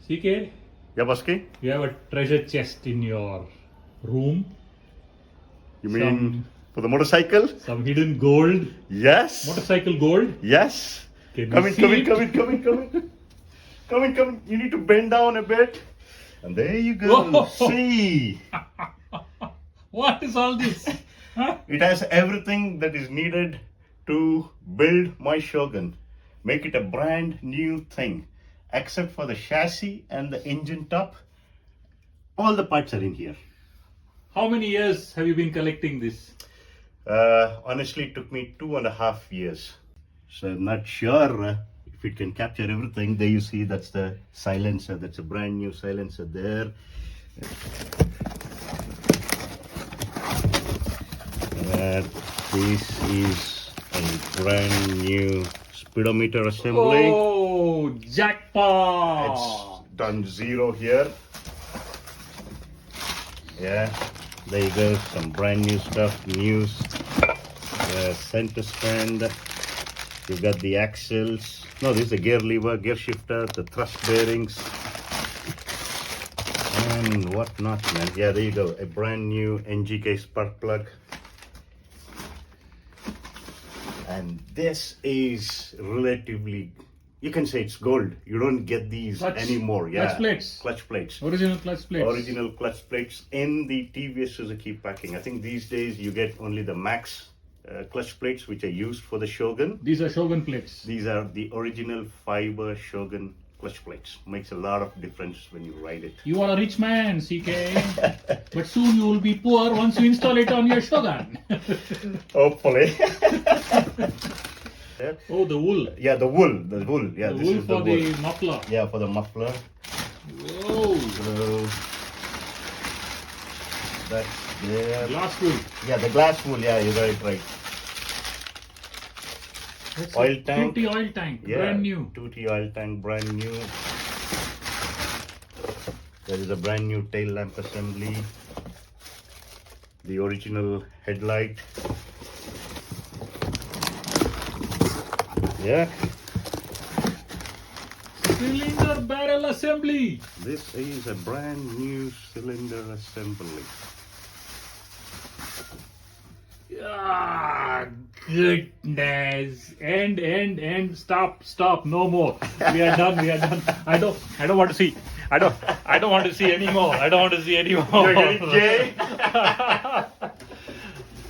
CK, Yeah, Baski? you have a treasure chest in your room. You mean for the motorcycle? Some hidden gold. Yes. Motorcycle gold. Yes. Can Come we in, see come in, it? come in, come in, come in. Come in, come in. You need to bend down a bit. And there you go. Whoa. See. What is all this? Huh? It has everything that is needed to build my Shogun. Make it a brand new thing. Except for the chassis and the engine top. All the parts are in here. How many years have you been collecting this? Honestly, it took me 2.5 years. So I'm not sure if it can capture everything. There you see, that's the silencer. That's a brand new silencer there. This is a brand new speedometer assembly. Oh, jackpot! It's done zero here. Yeah, there you go. Some brand new stuff. New center stand. You've got the axles. No, this is a gear lever, gear shifter, the thrust bearings, and whatnot, man. Yeah, there you go. A brand new NGK spark plug. And this is relatively, you can say it's gold. You don't get these anymore. Yeah, Clutch plates. Clutch plates. Original clutch plates. Original clutch plates in the TVS Suzuki packing. I think these days you get only the max clutch plates, which are used for the Shogun. These are Shogun plates. These are the original fiber Shogun clutch plates. Makes a lot of difference when you ride it. You are a rich man, CK. But soon you will be poor once you install it on your Shogun. Hopefully. Oh, the wool. Yeah, the wool. Yeah, The this wool is for the wool. the muffler. Yeah, for the muffler. Whoa. So that's there. Glass wool. Yeah, the glass wool. Yeah, you're right. That's Oil a tank. 2T oil tank. Yeah, Brand new. 2T oil tank, brand new. There is a brand new tail lamp assembly. The original headlight. Yeah. Cylinder barrel assembly. This is a brand new cylinder assembly. Ah, goodness. And stop. No more. We are done. I don't want to see. I don't want to see anymore. You're getting gay?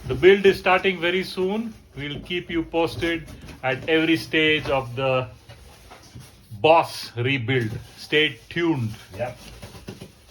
The build is starting very soon. We'll keep you posted at every stage of the boss rebuild. Stay tuned. Yep.